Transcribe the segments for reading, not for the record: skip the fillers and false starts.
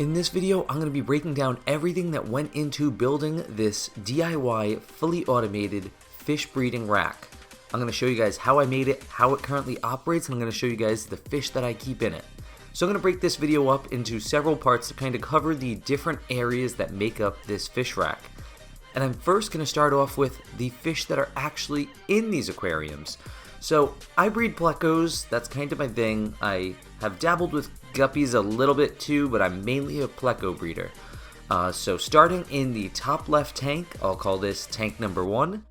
In this video, I'm going to be breaking down everything that went into building this DIY fully automated fish breeding rack. I'm going to show you guys how I made it, how it currently operates, and I'm going to show you guys the fish that I keep in it. So I'm going to break this video up into several parts to kind of cover the different areas that make up this fish rack. And I'm first going to start off with the fish that are actually in these aquariums. So I breed plecos, that's kind of my thing. I have dabbled with guppies a little bit too, but I'm mainly a pleco breeder. So starting in the top left tank, I'll call this tank number 1.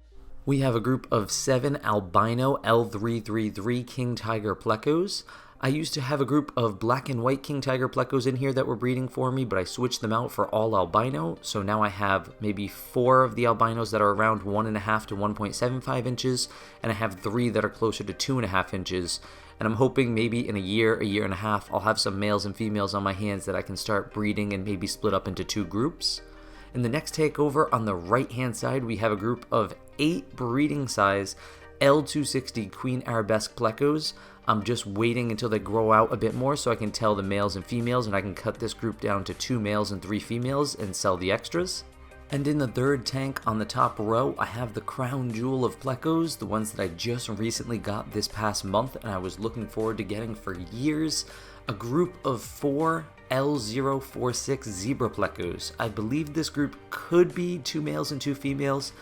We have a group of 7 albino L333 king tiger plecos. I used to have a group of black and white king tiger plecos in here that were breeding for me, but I switched them out for all albino. So now I have maybe 4 of the albinos that are around 1.5 to 1.75 inches, and I have 3 that are closer to 2.5 inches. And I'm hoping maybe in a year and a half, I'll have some males and females on my hands that I can start breeding and maybe split up into 2 groups. In the next takeover on the right hand side, we have a group of 8 breeding size L260 Queen Arabesque plecos. I'm just waiting until they grow out a bit more so I can tell the males and females, and I can cut this group down to 2 males and 3 females and sell the extras. And in the third tank on the top row, I have the crown jewel of plecos, the ones that I just recently got this past month and I was looking forward to getting for years. A group of 4 L046 zebra plecos. I believe this group could be 2 males and 2 females.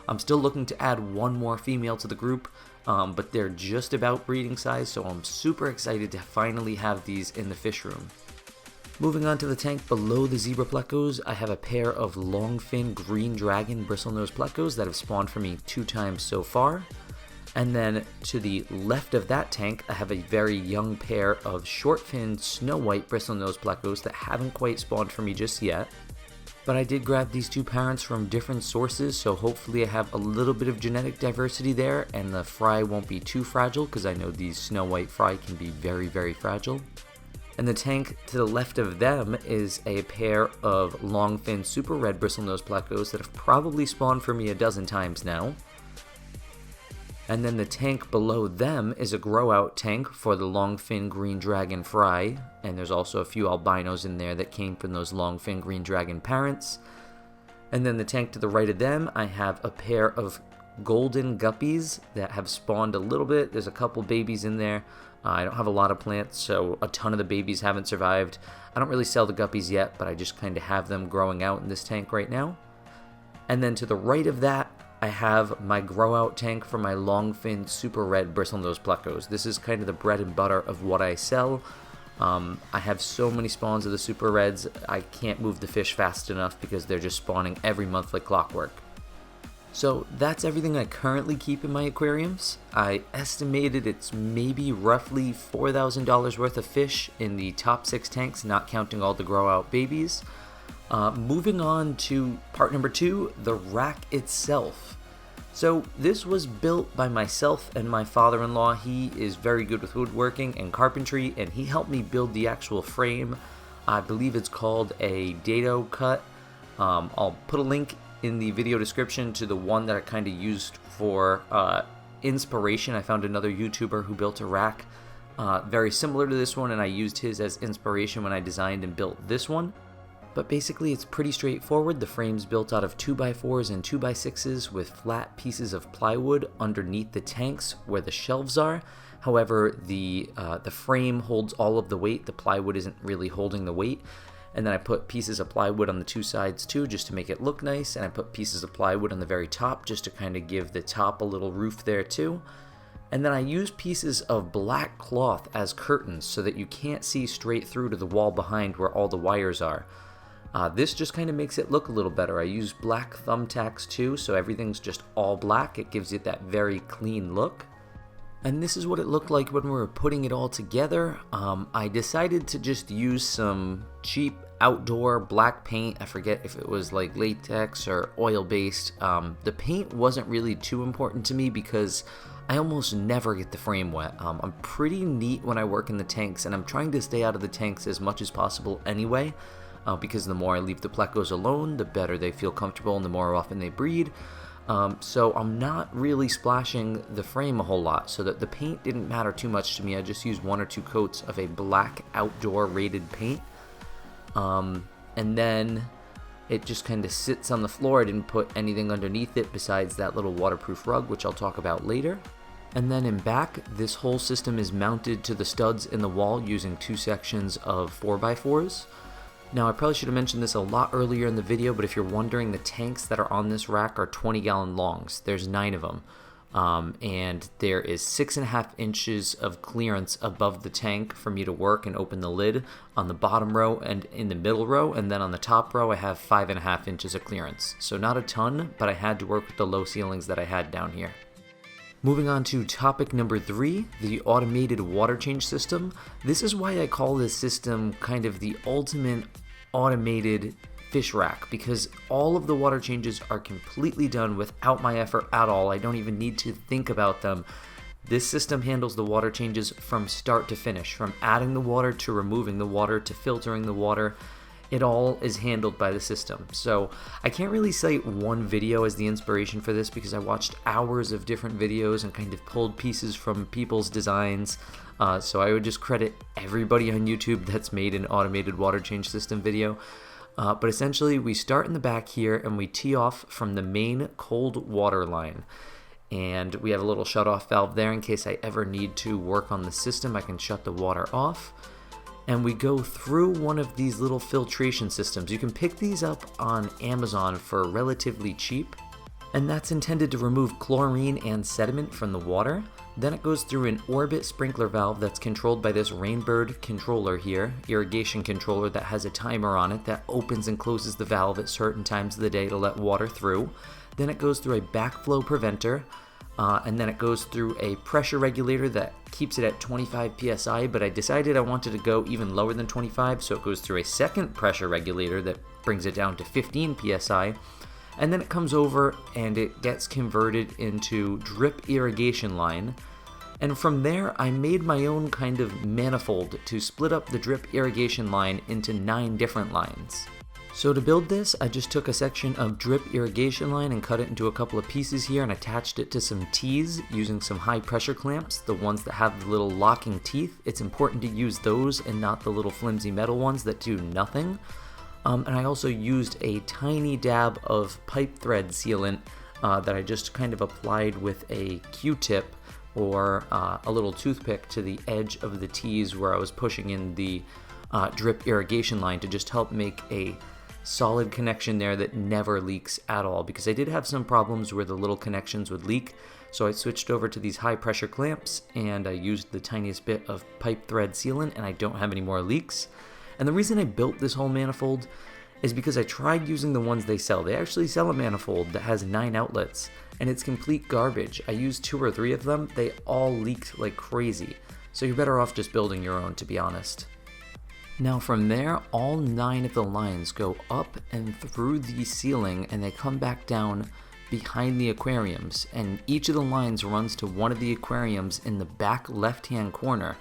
I'm still looking to add 1 more female to the group, but they're just about breeding size, so I'm super excited to finally have these in the fish room. Moving on to the tank below the zebra plecos, I have a pair of longfin green dragon bristlenose plecos that have spawned for me 2 times so far. And then to the left of that tank, I have a very young pair of shortfin snow white bristlenose plecos that haven't quite spawned for me just yet. But I did grab these 2 parents from different sources, so hopefully I have a little bit of genetic diversity there and the fry won't be too fragile, because I know these snow white fry can be very, very fragile. And the tank to the left of them is a pair of longfin super red bristlenose plecos that have probably spawned for me a dozen times now. And then the tank below them is a grow out tank for the longfin green dragon fry, and there's also a few albinos in there that came from those longfin green dragon parents. And then the tank to the right of them, I have a pair of golden guppies that have spawned a little bit. There's a couple babies in there. I don't have a lot of plants, so a ton of the babies haven't survived. I don't really sell the guppies yet, but I just kind of have them growing out in this tank right now. And then to the right of that, I have my grow out tank for my longfin super red bristlenose plecos. This is kind of the bread and butter of what I sell. I have so many spawns of the super reds, I can't move the fish fast enough because they're just spawning every month like clockwork. So that's everything I currently keep in my aquariums. I estimated it's maybe roughly $4,000 worth of fish in the top 6 tanks, not counting all the grow out babies. Moving on to part number 2, the rack itself. So this was built by myself and my father-in-law. He is very good with woodworking and carpentry, and he helped me build the actual frame. I believe it's called a dado cut. I'll put a link in the video description to the one that I kind of used for inspiration. I found another YouTuber who built a rack very similar to this one, and I used his as inspiration when I designed and built this one. But basically it's pretty straightforward. The frame's built out of 2x4s and 2x6s with flat pieces of plywood underneath the tanks where the shelves are. However, the frame holds all of the weight. The plywood isn't really holding the weight. And then I put pieces of plywood on the 2 sides too, just to make it look nice. And I put pieces of plywood on the very top just to kind of give the top a little roof there too. And then I use pieces of black cloth as curtains so that you can't see straight through to the wall behind where all the wires are. This just kind of makes it look a little better. I use black thumbtacks too, so everything's just all black. It gives it that very clean look. And this is what it looked like when we were putting it all together. I decided to just use some cheap outdoor black paint. I forget if it was like latex or oil-based. The paint wasn't really too important to me because I almost never get the frame wet. I'm pretty neat when I work in the tanks, and I'm trying to stay out of the tanks as much as possible anyway. Because the more I leave the plecos alone, the better they feel comfortable and the more often they breed. So I'm not really splashing the frame a whole lot, so that the paint didn't matter too much to me. I just used 1 or 2 coats of a black outdoor rated paint. And then it just kind of sits on the floor. I didn't put anything underneath it besides that little waterproof rug, which I'll talk about later. And then in back, this whole system is mounted to the studs in the wall using 2 sections of 4x4s. Now, I probably should have mentioned this a lot earlier in the video, but if you're wondering, the tanks that are on this rack are 20-gallon longs. There's 9 of them. And there is 6.5 inches of clearance above the tank for me to work and open the lid on the bottom row and in the middle row, and then on the top row I have 5.5 inches of clearance. So not a ton, but I had to work with the low ceilings that I had down here. Moving on to topic number 3, the automated water change system. This is why I call this system kind of the ultimate automated fish rack, because all of the water changes are completely done without my effort at all. I don't even need to think about them. This system handles the water changes from start to finish, from adding the water to removing the water to filtering the water. It all is handled by the system. So I can't really cite one video as the inspiration for this because I watched hours of different videos and kind of pulled pieces from people's designs. So I would just credit everybody on YouTube that's made an automated water change system video. But essentially, we start in the back here and we tee off from the main cold water line. And we have a little shut-off valve there in case I ever need to work on the system. I can shut the water off. And we go through one of these little filtration systems. You can pick these up on Amazon for relatively cheap. And that's intended to remove chlorine and sediment from the water. Then it goes through an orbit sprinkler valve that's controlled by this Rainbird controller here, irrigation controller that has a timer on it that opens and closes the valve at certain times of the day to let water through. Then it goes through a backflow preventer, and then it goes through a pressure regulator that keeps it at 25 psi, but I decided I wanted to go even lower than 25, so it goes through a second pressure regulator that brings it down to 15 psi. And then it comes over and it gets converted into drip irrigation line. And from there, I made my own kind of manifold to split up the drip irrigation line into 9 different lines. So to build this, I just took a section of drip irrigation line and cut it into a couple of pieces here and attached it to some T's using some high pressure clamps, the ones that have the little locking teeth. It's important to use those and not the little flimsy metal ones that do nothing. And I also used a tiny dab of pipe thread sealant that I just kind of applied with a Q-tip or a little toothpick to the edge of the T's where I was pushing in the drip irrigation line to just help make a solid connection there that never leaks at all, because I did have some problems where the little connections would leak. So I switched over to these high pressure clamps and I used the tiniest bit of pipe thread sealant and I don't have any more leaks. And the reason I built this whole manifold is because I tried using the ones they sell. They actually sell a manifold that has 9 outlets, and it's complete garbage. I used 2 or 3 of them. They all leaked like crazy. So you're better off just building your own, to be honest. Now from there, all 9 of the lines go up and through the ceiling, and they come back down behind the aquariums. And each of the lines runs to one of the aquariums in the back left-hand corner.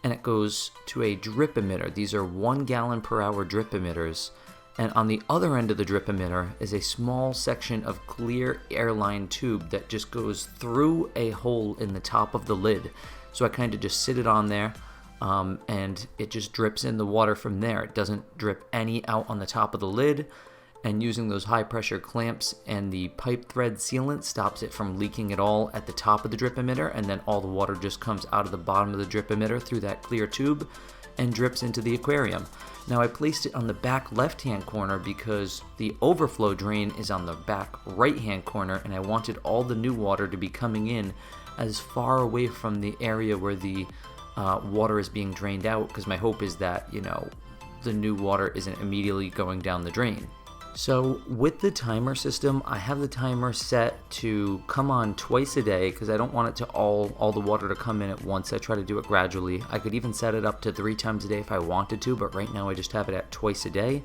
And it goes to a drip emitter. These are 1 gallon per hour drip emitters. And on the other end of the drip emitter is a small section of clear airline tube that just goes through a hole in the top of the lid. So I kind of just sit it on there and it just drips in the water from there. It doesn't drip any out on the top of the lid. And using those high pressure clamps and the pipe thread sealant stops it from leaking at all at the top of the drip emitter, and then all the water just comes out of the bottom of the drip emitter through that clear tube and drips into the aquarium. Now I placed it on the back left hand corner because the overflow drain is on the back right hand corner, and I wanted all the new water to be coming in as far away from the area where the water is being drained out, because my hope is that, you know, the new water isn't immediately going down the drain. So with the timer system, I have the timer set to come on twice a day because I don't want it to all the water to come in at once. I try to do it gradually. I could even set it up to 3 times a day if I wanted to, but right now I just have it at twice a day.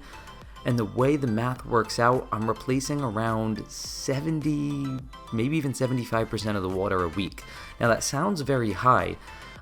And the way the math works out, I'm replacing around 70, maybe even 75% of the water a week. Now that sounds very high,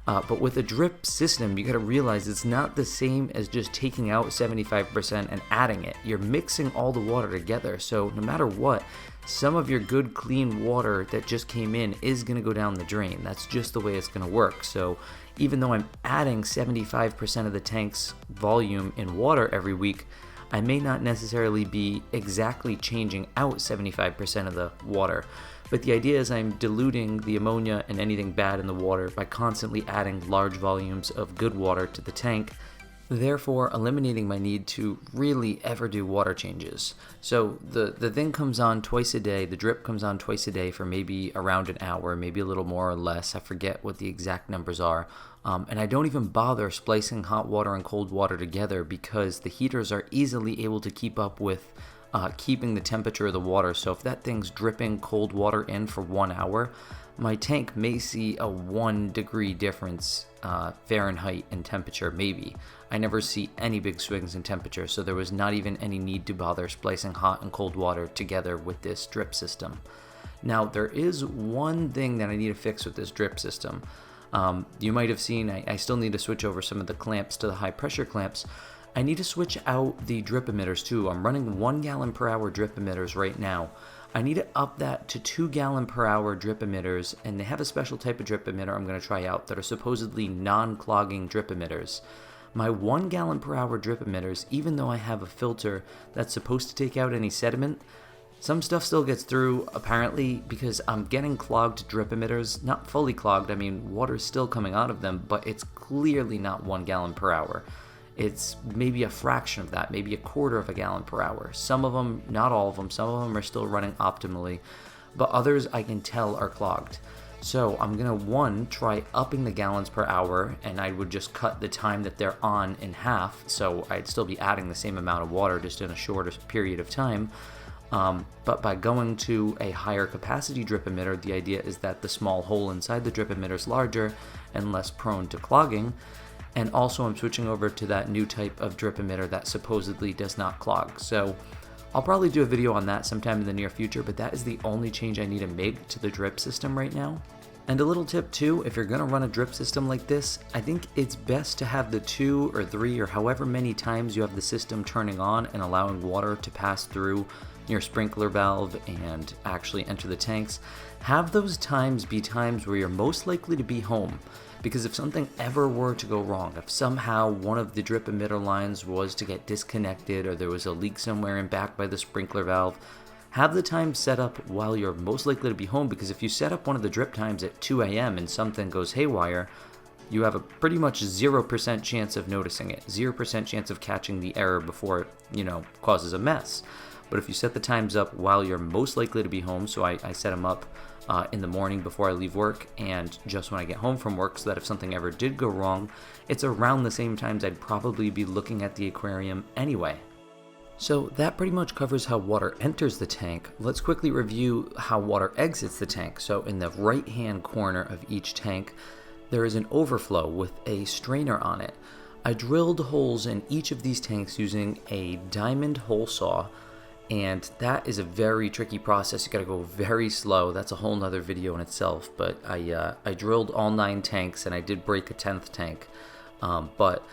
but with a drip system, you gotta realize it's not the same as just taking out 75% and adding it. You're mixing all the water together, so no matter what, some of your good clean water that just came in is gonna go down the drain. That's just the way it's gonna work. So even though I'm adding 75% of the tank's volume in water every week, I may not necessarily be exactly changing out 75% of the water. But the idea is I'm diluting the ammonia and anything bad in the water by constantly adding large volumes of good water to the tank, therefore eliminating my need to really ever do water changes. So the thing comes on twice a day, the drip comes on twice a day for maybe around an hour, maybe a little more or less, I forget what the exact numbers are. And I don't even bother splicing hot water and cold water together because the heaters are easily able to keep up with keeping the temperature of the water. So if that thing's dripping cold water in for 1 hour, my tank may see a 1 degree difference Fahrenheit in temperature, maybe. I never see any big swings in temperature, so there was not even any need to bother splicing hot and cold water together with this drip system. Now, there is one thing that I need to fix with this drip system. You might have seen I still need to switch over some of the clamps to the high pressure clamps. I need to switch out the drip emitters too. I'm running 1 gallon per hour drip emitters right now. I need to up that to 2 gallon per hour drip emitters, and they have a special type of drip emitter I'm going to try out that are supposedly non-clogging drip emitters. My 1 gallon per hour drip emitters, even though I have a filter that's supposed to take out any sediment, some stuff still gets through, apparently, because I'm getting clogged drip emitters. Not fully clogged, I mean, water's still coming out of them, but it's clearly not 1 gallon per hour. It's maybe a fraction of that, maybe a quarter of a gallon per hour. Some of them, not all of them, some of them are still running optimally, but others I can tell are clogged. So I'm gonna, one, try upping the gallons per hour, and I would just cut the time that they're on in half, so I'd still be adding the same amount of water just in a shorter period of time. But by going to a higher capacity drip emitter, the idea is that the small hole inside the drip emitter is larger and less prone to clogging. And also I'm switching over to that new type of drip emitter that supposedly does not clog. So I'll probably do a video on that sometime in the near future, but that is the only change I need to make to the drip system right now. And a little tip too, if you're gonna run a drip system like this, I think it's best to have the 2 or 3 or however many times you have the system turning on and allowing water to pass through your sprinkler valve and actually enter the tanks. Have those times be times where you're most likely to be home. Because if something ever were to go wrong, if somehow one of the drip emitter lines was to get disconnected or there was a leak somewhere in back by the sprinkler valve, have the time set up while you're most likely to be home, because if you set up one of the drip times at 2 a.m. and something goes haywire, you have a pretty much 0% chance of noticing it, 0% chance of catching the error before it, causes a mess. But if you set the times up while you're most likely to be home, so I set them up in the morning before I leave work and just when I get home from work, so that if something ever did go wrong, it's around the same times I'd probably be looking at the aquarium anyway. So that pretty much covers how water enters the tank. Let's quickly review how water exits the tank. So in the right hand corner of each tank, there is an overflow with a strainer on it. I drilled holes in each of these tanks using a diamond hole saw, and that is a very tricky process. You gotta go very slow. That's a whole nother video in itself, but I drilled all 9 tanks and I did break a 10th tank, but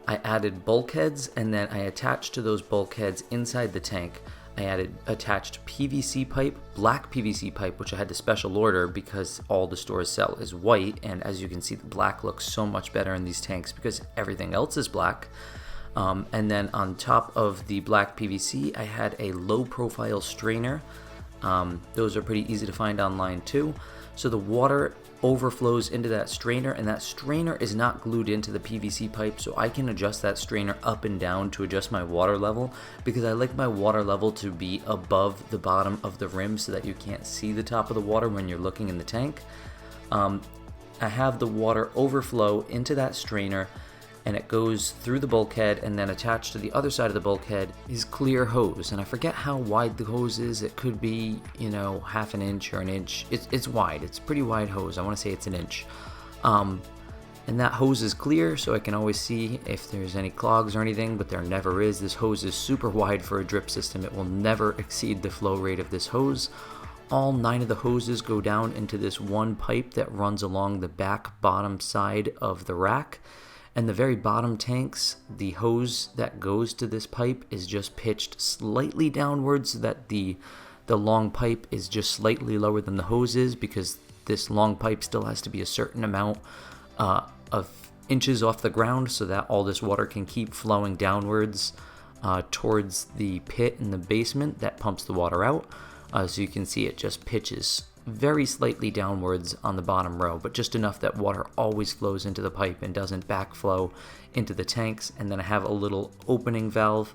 I added bulkheads, and then I attached to those bulkheads inside the tank, I attached PVC pipe, black PVC pipe, which I had to special order because all the stores sell is white, and as you can see, the black looks so much better in these tanks because everything else is black. And then on top of the black PVC, I had a low profile strainer. Those are pretty easy to find online too. So the water overflows into that strainer, and that strainer is not glued into the PVC pipe, so I can adjust that strainer up and down to adjust my water level, because I like my water level to be above the bottom of the rim so that you can't see the top of the water when you're looking in the tank. I have the water overflow into that strainer, and it goes through the bulkhead, and then attached to the other side of the bulkhead is clear hose, and I forget how wide the hose is. It could be, half an inch or an inch. It's wide. It's a pretty wide hose. I want to say it's an inch. And that hose is clear, so I can always see if there's any clogs or anything, but there never is. This hose is super wide for a drip system. It will never exceed the flow rate of this hose. All 9 of the hoses go down into this one pipe that runs along the back bottom side of the rack. And the very bottom tanks, the hose that goes to this pipe is just pitched slightly downwards so that the long pipe is just slightly lower than the hose is, because this long pipe still has to be a certain amount of inches off the ground so that all this water can keep flowing downwards towards the pit in the basement that pumps the water out. So you can see it just pitches very slightly downwards on the bottom row, but just enough that water always flows into the pipe and doesn't backflow into the tanks. And then I have a little opening valve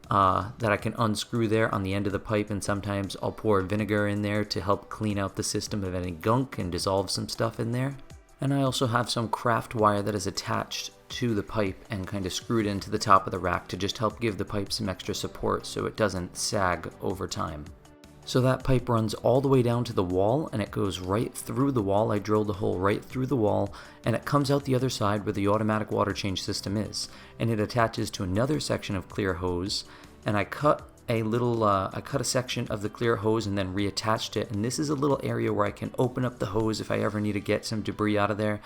that I can unscrew there on the end of the pipe, and sometimes I'll pour vinegar in there to help clean out the system of any gunk and dissolve some stuff in there. And I also have some craft wire that is attached to the pipe and kind of screwed into the top of the rack to just help give the pipe some extra support so it doesn't sag over time. So that pipe runs all the way down to the wall, and it goes right through the wall. I drilled a hole right through the wall, and it comes out the other side where the automatic water change system is. And it attaches to another section of clear hose, and I cut a section of the clear hose and then reattached it. And this is a little area where I can open up the hose if I ever need to get some debris out of there.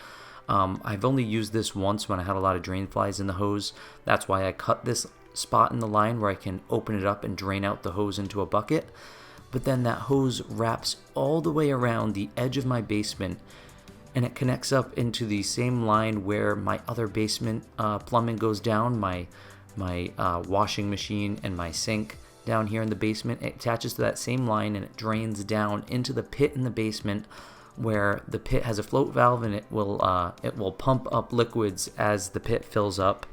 I've only used this once when I had a lot of drain flies in the hose. That's why I cut this spot in the line where I can open it up and drain out the hose into a bucket. But then that hose wraps all the way around the edge of my basement, and it connects up into the same line where my other basement plumbing goes down, my washing machine and my sink down here in the basement. It attaches to that same line, and it drains down into the pit in the basement, where the pit has a float valve, and it will pump up liquids as the pit fills up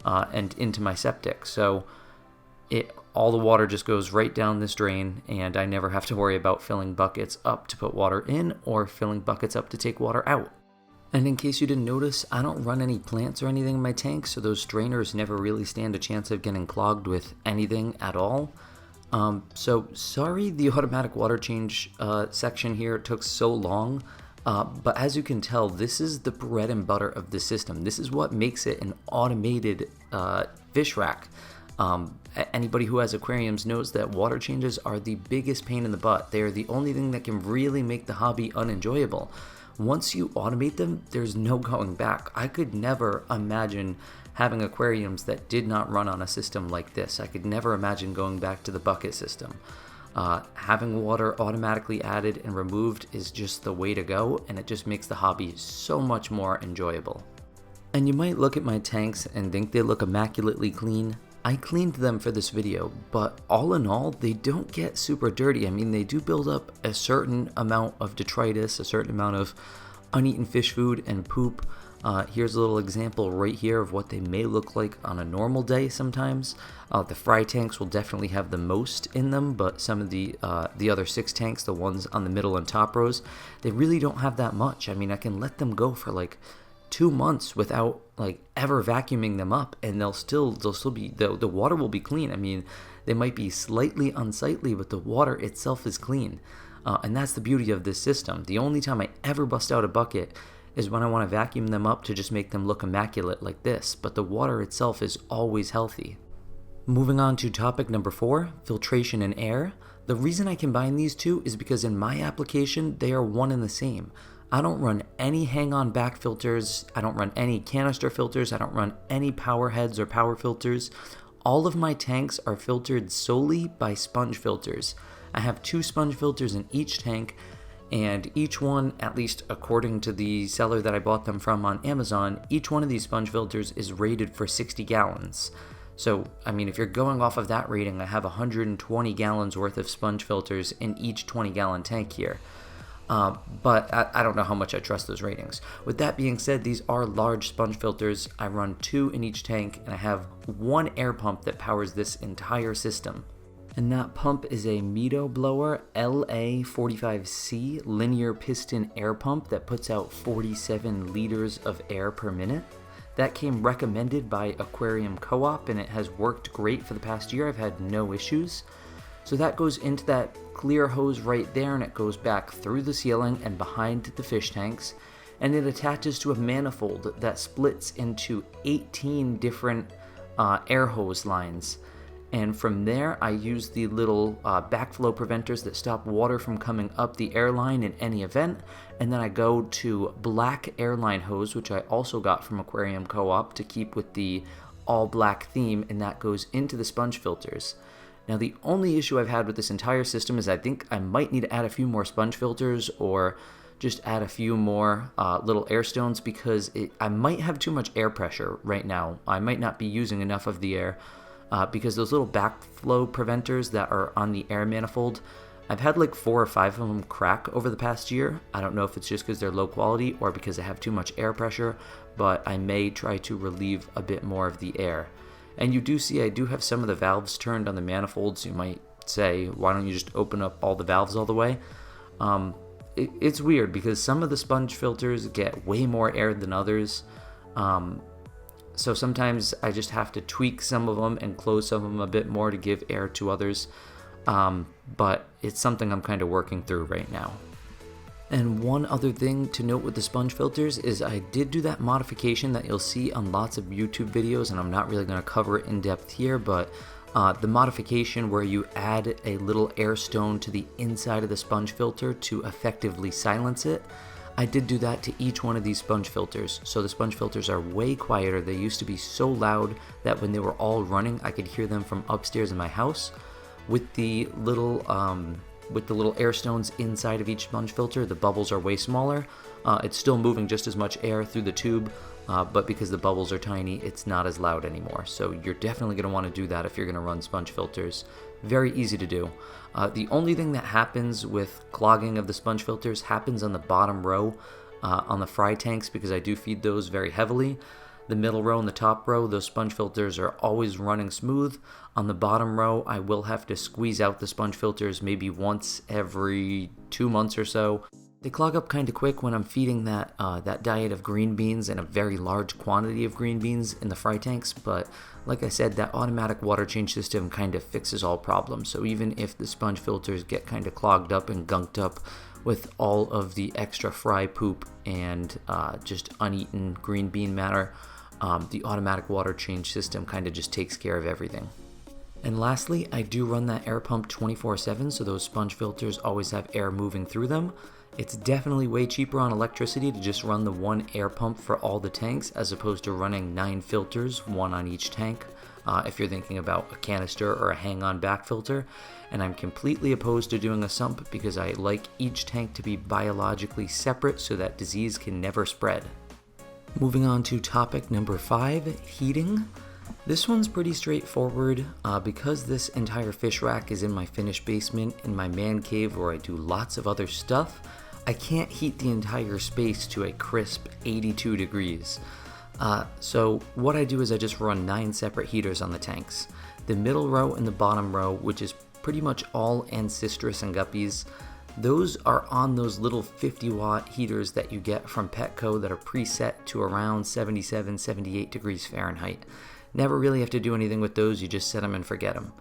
and into my septic. So all the water just goes right down this drain, and I never have to worry about filling buckets up to put water in or filling buckets up to take water out. And in case you didn't notice, I don't run any plants or anything in my tank, so those strainers never really stand a chance of getting clogged with anything at all. So sorry the automatic water change section here took so long, but as you can tell, this is the bread and butter of the system. This is what makes it an automated fish rack. Anybody who has aquariums knows that water changes are the biggest pain in the butt. They are the only thing that can really make the hobby unenjoyable. Once you automate them, there's no going back. I could never imagine having aquariums that did not run on a system like this. I could never imagine going back to the bucket system. Having water automatically added and removed is just the way to go, and it just makes the hobby so much more enjoyable. And you might look at my tanks and think they look immaculately clean. I cleaned them for this video, but all in all, they don't get super dirty. I mean, they do build up a certain amount of detritus, a certain amount of uneaten fish food and poop. Here's a little example right here of what they may look like on a normal day sometimes. The fry tanks will definitely have the most in them, but some of the other 6 tanks, the ones on the middle and top rows, they really don't have that much. I mean, I can let them go for like 2 months without like ever vacuuming them up, and they'll still be, the water will be clean. I mean, they might be slightly unsightly, but the water itself is clean. And that's the beauty of this system. The only time I ever bust out a bucket is when I want to vacuum them up to just make them look immaculate like this, but the water itself is always healthy. Moving on to topic number 4, filtration and air. The reason I combine these two is because in my application, they are one and the same. I don't run any hang-on back filters, I don't run any canister filters, I don't run any power heads or power filters. All of my tanks are filtered solely by sponge filters. I have 2 sponge filters in each tank, and each one, at least according to the seller that I bought them from on Amazon, each one of these sponge filters is rated for 60 gallons. So, I mean, if you're going off of that rating, I have 120 gallons worth of sponge filters in each 20-gallon tank here. But I don't know how much I trust those ratings. With that being said, these are large sponge filters. I run 2 in each tank, and I have 1 air pump that powers this entire system. And that pump is a Mito Blower LA45C linear piston air pump that puts out 47 liters of air per minute. That came recommended by Aquarium Co-op, and it has worked great for the past year. I've had no issues. So that goes into that clear hose right there, and it goes back through the ceiling and behind the fish tanks, and it attaches to a manifold that splits into 18 different air hose lines. And from there, I use the little backflow preventers that stop water from coming up the airline in any event. And then I go to black airline hose, which I also got from Aquarium Co-op to keep with the all black theme, and that goes into the sponge filters. Now, the only issue I've had with this entire system is I think I might need to add a few more sponge filters or just add a few more little air stones because I might have too much air pressure right now. I might not be using enough of the air because those little backflow preventers that are on the air manifold, I've had like 4 or 5 of them crack over the past year. I don't know if it's just because they're low quality or because I have too much air pressure, but I may try to relieve a bit more of the air. And you do see I do have some of the valves turned on the manifolds. You might say, why don't you just open up all the valves all the way? It's weird because some of the sponge filters get way more air than others. So sometimes I just have to tweak some of them and close some of them a bit more to give air to others. But it's something I'm kind of working through right now. And one other thing to note with the sponge filters is I did do that modification that you'll see on lots of YouTube videos, and I'm not really going to cover it in depth here, but the modification where you add a little air stone to the inside of the sponge filter to effectively silence it. I did do that to each one of these sponge filters. So the sponge filters are way quieter. They used to be so loud that when they were all running, I could hear them from upstairs in my house. With the little air stones inside of each sponge filter, the bubbles are way smaller. It's still moving just as much air through the tube, but because the bubbles are tiny, it's not as loud anymore. So you're definitely going to want to do that if you're going to run sponge filters. Very easy to do. The only thing that happens with clogging of the sponge filters happens on the bottom row on the fry tanks because I do feed those very heavily. The middle row and the top row, those sponge filters are always running smooth. On the bottom row, I will have to squeeze out the sponge filters maybe once every 2 months or so. They clog up kind of quick when I'm feeding that diet of green beans and a very large quantity of green beans in the fry tanks, but like I said, that automatic water change system kind of fixes all problems. So even if the sponge filters get kind of clogged up and gunked up with all of the extra fry poop and just uneaten green bean matter, the automatic water change system kind of just takes care of everything. And lastly, I do run that air pump 24/7, so those sponge filters always have air moving through them. It's definitely way cheaper on electricity to just run the one air pump for all the tanks as opposed to running 9 filters, 1 on each tank, if you're thinking about a canister or a hang-on back filter. And I'm completely opposed to doing a sump because I like each tank to be biologically separate so that disease can never spread. Moving on to topic number 5, heating. This one's pretty straightforward because this entire fish rack is in my finished basement in my man cave where I do lots of other stuff. I can't heat the entire space to a crisp 82 degrees. So what I do is I just run 9 separate heaters on the tanks. The middle row and the bottom row, which is pretty much all Ancestris and Guppies, those are on those little 50-watt heaters that you get from Petco that are preset to around 77, 78 degrees Fahrenheit. Never really have to do anything with those, you just set them and forget them.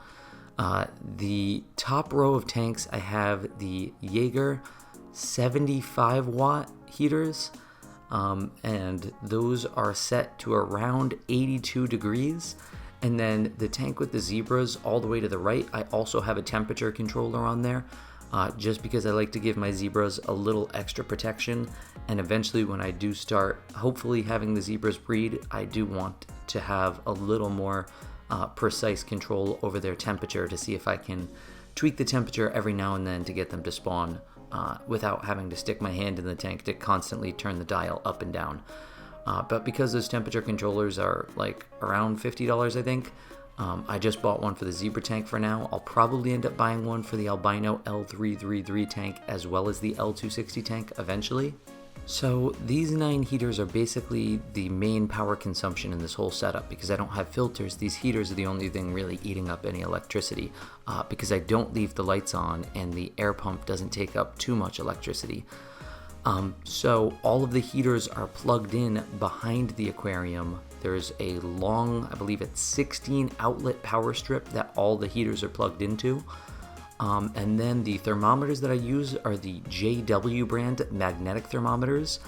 The top row of tanks, I have the Jaeger 75-watt heaters, and those are set to around 82 degrees. And then the tank with the zebras all the way to the right, I also have a temperature controller on there. Just because I like to give my zebras a little extra protection, and eventually when I do start hopefully having the zebras breed, I do want to have a little more precise control over their temperature to see if I can tweak the temperature every now and then to get them to spawn without having to stick my hand in the tank to constantly turn the dial up and down. But because those temperature controllers are like around $50, I think, I just bought one for the zebra tank for now. I'll probably end up buying one for the albino L333 tank as well as the L260 tank eventually. So these 9 heaters are basically the main power consumption in this whole setup. Because I don't have filters, these heaters are the only thing really eating up any electricity because I don't leave the lights on and the air pump doesn't take up too much electricity. So all of the heaters are plugged in behind the aquarium. There's a long, I believe it's 16 outlet power strip that all the heaters are plugged into. And then the thermometers that I use are the JW brand magnetic thermometers.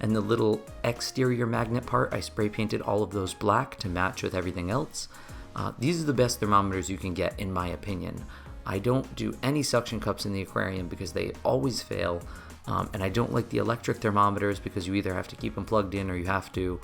And the little exterior magnet part, I spray painted all of those black to match with everything else. These are the best thermometers you can get in my opinion. I don't do any suction cups in the aquarium because they always fail. And I don't like the electric thermometers because you either have to keep them plugged in or you have to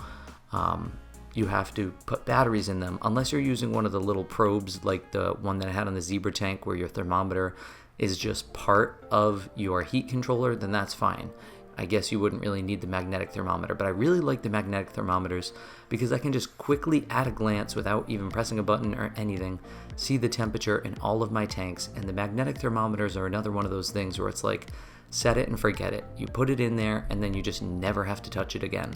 put batteries in them, unless you're using one of the little probes like the one that I had on the zebra tank where your thermometer is just part of your heat controller, then that's fine. I guess you wouldn't really need the magnetic thermometer, but I really like the magnetic thermometers because I can just quickly, at a glance, without even pressing a button or anything, see the temperature in all of my tanks. And the magnetic thermometers are another one of those things where it's like, set it and forget it. You put it in there and then you just never have to touch it again.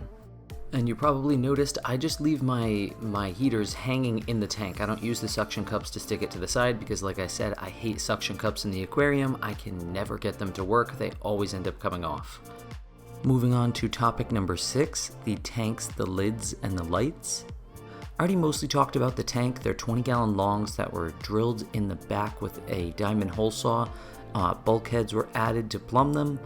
And you probably noticed I just leave my heaters hanging in the tank. I don't use the suction cups to stick it to the side because, like I said, I hate suction cups in the aquarium. I can never get them to work. They always end up coming off. Moving on to topic number 6, the tanks, the lids, and the lights. I already mostly talked about the tank. They're 20-gallon longs that were drilled in the back with a diamond hole saw. Bulkheads were added to plumb them,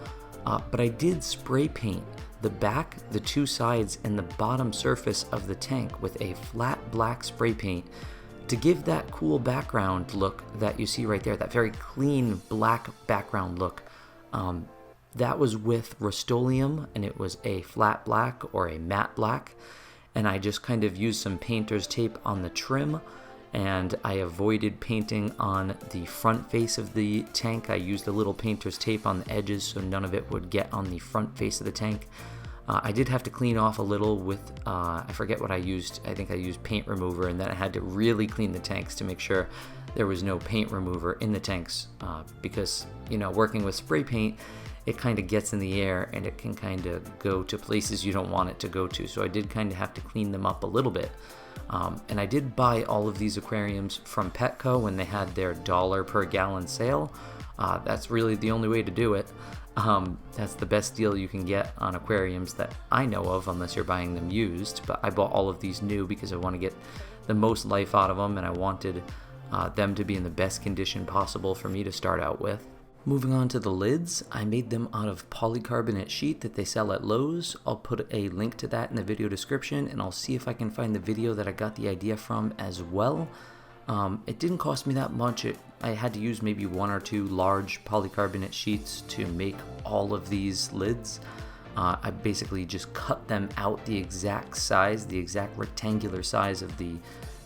but I did spray paint the back, the 2 sides, and the bottom surface of the tank with a flat black spray paint to give that cool background look that you see right there, that very clean black background look. That was with Rust-Oleum, and it was a flat black or a matte black, and I just kind of used some painter's tape on the trim, and I avoided painting on the front face of the tank. I used a little painter's tape on the edges so none of it would get on the front face of the tank. I did have to clean off a little with, I forget what I used. I think I used paint remover, and then I had to really clean the tanks to make sure there was no paint remover in the tanks because, you know, working with spray paint, it kind of gets in the air and it can kind of go to places you don't want it to go to. So I did kind of have to clean them up a little bit. And I did buy all of these aquariums from Petco when they had their $1 per gallon sale. That's really the only way to do it. That's the best deal you can get on aquariums that I know of, unless you're buying them used. But I bought all of these new because I want to get the most life out of them, and I wanted them to be in the best condition possible for me to start out with. Moving on to the lids, I made them out of polycarbonate sheet that they sell at Lowe's. I'll put a link to that in the video description, and I'll see if I can find the video that I got the idea from as well. It didn't cost me that much. I had to use maybe 1 or 2 large polycarbonate sheets to make all of these lids. I basically just cut them out the exact size, the exact rectangular size of the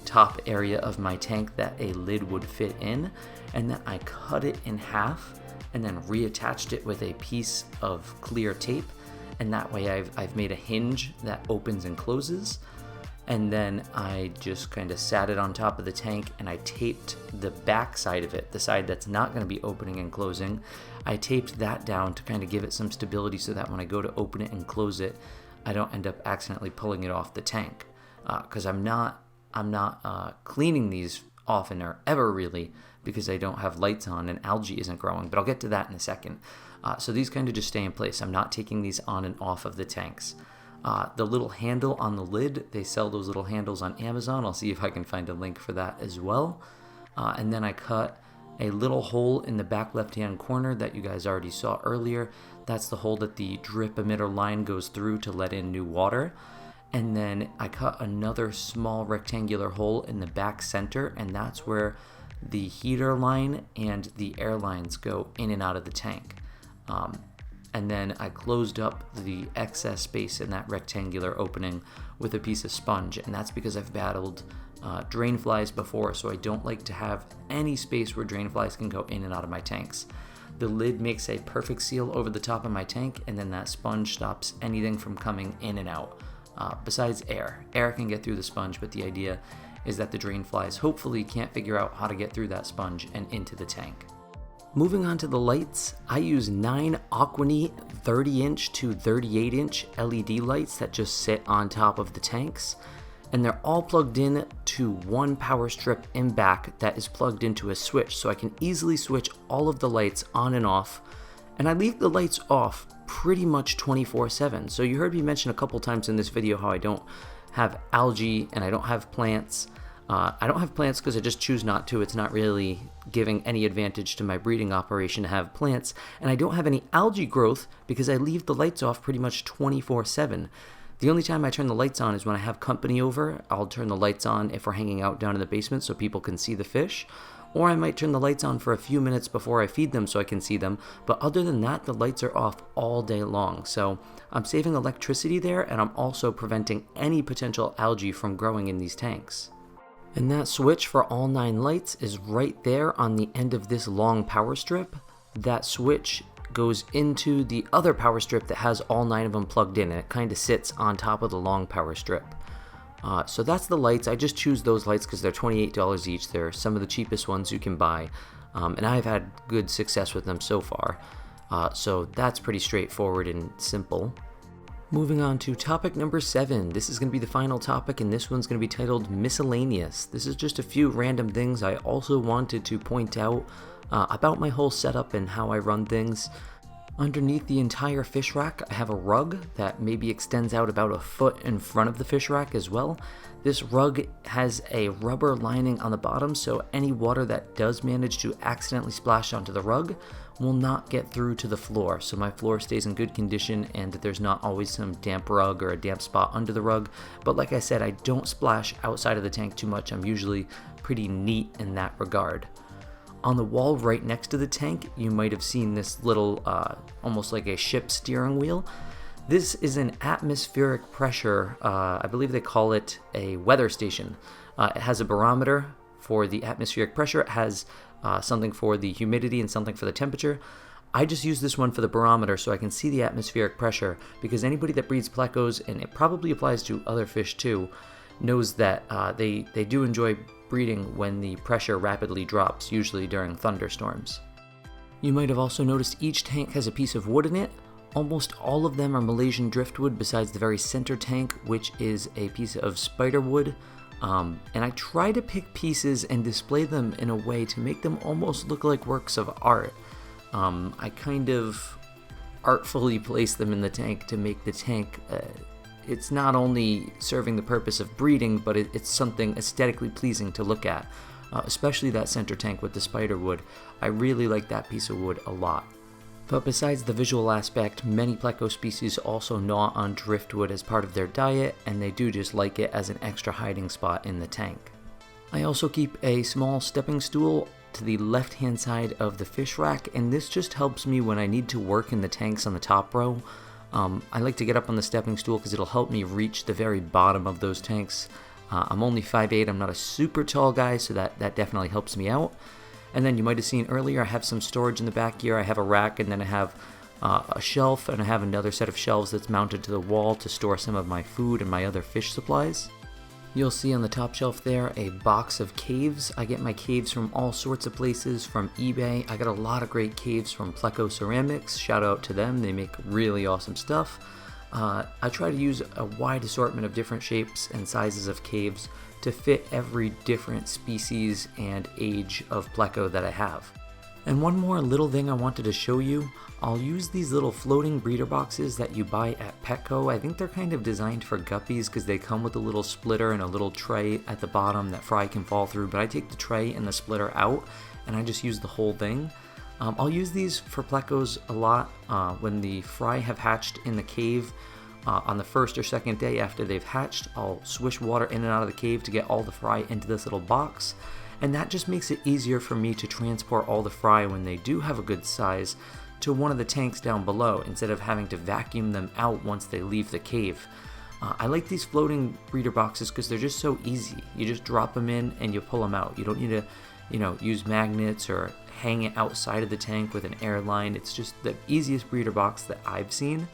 top area of my tank that a lid would fit in, and then I cut it in half and then reattached it with a piece of clear tape, and that way I've made a hinge that opens and closes. And then I just kind of sat it on top of the tank, and I taped the back side of it, the side that's not going to be opening and closing. I taped that down to kind of give it some stability so that when I go to open it and close it, I don't end up accidentally pulling it off the tank. Because I'm not cleaning these often or ever really, because I don't have lights on and algae isn't growing, but I'll get to that in a second. So these kind of just stay in place. I'm not taking these on and off of the tanks. The little handle on the lid, they sell those little handles on Amazon. I'll see if I can find a link for that as well. And then I cut a little hole in the back left-hand corner that you guys already saw earlier. That's the hole that the drip emitter line goes through to let in new water. And then I cut another small rectangular hole in the back center, and that's where the heater line and the air lines go in and out of the tank. And then I closed up the excess space in that rectangular opening with a piece of sponge, and that's because I've battled drain flies before, so I don't like to have any space where drain flies can go in and out of my tanks. The lid makes a perfect seal over the top of my tank, and then that sponge stops anything from coming in and out. Besides air. Air can get through the sponge, but the idea is that the drain flies hopefully can't figure out how to get through that sponge and into the tank. Moving on to the lights, I use 9 Aquani 30-inch to 38-inch LED lights that just sit on top of the tanks, and they're all plugged in to one power strip in back that is plugged into a switch, so I can easily switch all of the lights on and off, and I leave the lights off pretty much 24/7. So you heard me mention a couple times in this video how I don't have algae and I don't have plants. I don't have plants because I just choose not to. It's not really giving any advantage to my breeding operation to have plants. And I don't have any algae growth because I leave the lights off pretty much 24/7. The only time I turn the lights on is when I have company over. I'll turn the lights on if we're hanging out down in the basement so people can see the fish. Or I might turn the lights on for a few minutes before I feed them so I can see them. But other than that, the lights are off all day long. So I'm saving electricity there, and I'm also preventing any potential algae from growing in these tanks. And that switch for all 9 lights is right there on the end of this long power strip. That switch goes into the other power strip that has all 9 of them plugged in, and it kind of sits on top of the long power strip. So that's the lights. I just choose those lights because they're $28 each. They're some of the cheapest ones you can buy, and I've had good success with them so far. So that's pretty straightforward and simple. Moving on to topic number 7. This is going to be the final topic, and this one's going to be titled Miscellaneous. This is just a few random things I also wanted to point out about my whole setup and how I run things. Underneath the entire fish rack, I have a rug that maybe extends out about a foot in front of the fish rack as well. This rug has a rubber lining on the bottom, so any water that does manage to accidentally splash onto the rug will not get through to the floor. So my floor stays in good condition and there's not always some damp rug or a damp spot under the rug. But like I said, I don't splash outside of the tank too much. I'm usually pretty neat in that regard. On the wall right next to the tank, you might have seen this little, almost like a ship steering wheel. This is an atmospheric pressure, I believe they call it a weather station. It has a barometer for the atmospheric pressure. It has something for the humidity and something for the temperature. I just use this one for the barometer so I can see the atmospheric pressure, because anybody that breeds plecos, and it probably applies to other fish too, knows that they do enjoy breeding when the pressure rapidly drops, usually during thunderstorms. You might have also noticed each tank has a piece of wood in it. Almost all of them are Malaysian driftwood besides the very center tank, which is a piece of spider wood. And I try to pick pieces and display them in a way to make them almost look like works of art. I kind of artfully place them in the tank to make the tank it's not only serving the purpose of breeding, but it's something aesthetically pleasing to look at, especially that center tank with the spider wood. I really like that piece of wood a lot. But besides the visual aspect, many pleco species also gnaw on driftwood as part of their diet, and they do just like it as an extra hiding spot in the tank. I also keep a small stepping stool to the left-hand side of the fish rack, and this just helps me when I need to work in the tanks on the top row. I like to get up on the stepping stool because it'll help me reach the very bottom of those tanks. I'm only 5'8", I'm not a super tall guy, so that definitely helps me out. And then you might have seen earlier, I have some storage in the back here. I have a rack, and then I have a shelf, and I have another set of shelves that's mounted to the wall to store some of my food and my other fish supplies. You'll see on the top shelf there a box of caves. I get my caves from all sorts of places, from eBay. I got a lot of great caves from Pleco Ceramics. Shout out to them, they make really awesome stuff. I try to use a wide assortment of different shapes and sizes of caves to fit every different species and age of Pleco that I have. And one more little thing I wanted to show you, I'll use these little floating breeder boxes that you buy at Petco. I think they're kind of designed for guppies because they come with a little splitter and a little tray at the bottom that fry can fall through, but I take the tray and the splitter out and I just use the whole thing. I'll use these for plecos a lot when the fry have hatched in the cave. On the first or second day after they've hatched, I'll swish water in and out of the cave to get all the fry into this little box. And that just makes it easier for me to transport all the fry when they do have a good size to one of the tanks down below, instead of having to vacuum them out once they leave the cave. I like these floating breeder boxes because they're just so easy. You just drop them in and you pull them out. You don't need to, use magnets or hang it outside of the tank with an air line. It's just the easiest breeder box that I've seen.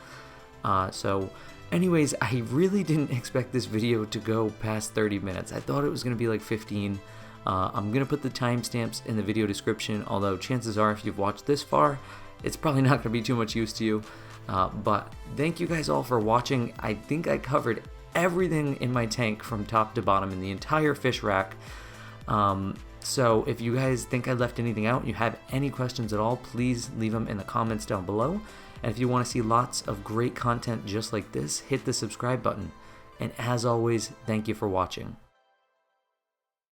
So anyways, I really didn't expect this video to go past 30 minutes. I thought it was going to be like 15. I'm going to put the timestamps in the video description, although chances are if you've watched this far, it's probably not going to be too much use to you. But thank you guys all for watching. I think I covered everything in my tank from top to bottom in the entire fish rack. So if you guys think I left anything out and you have any questions at all, please leave them in the comments down below. And if you want to see lots of great content just like this, hit the subscribe button. And as always, thank you for watching.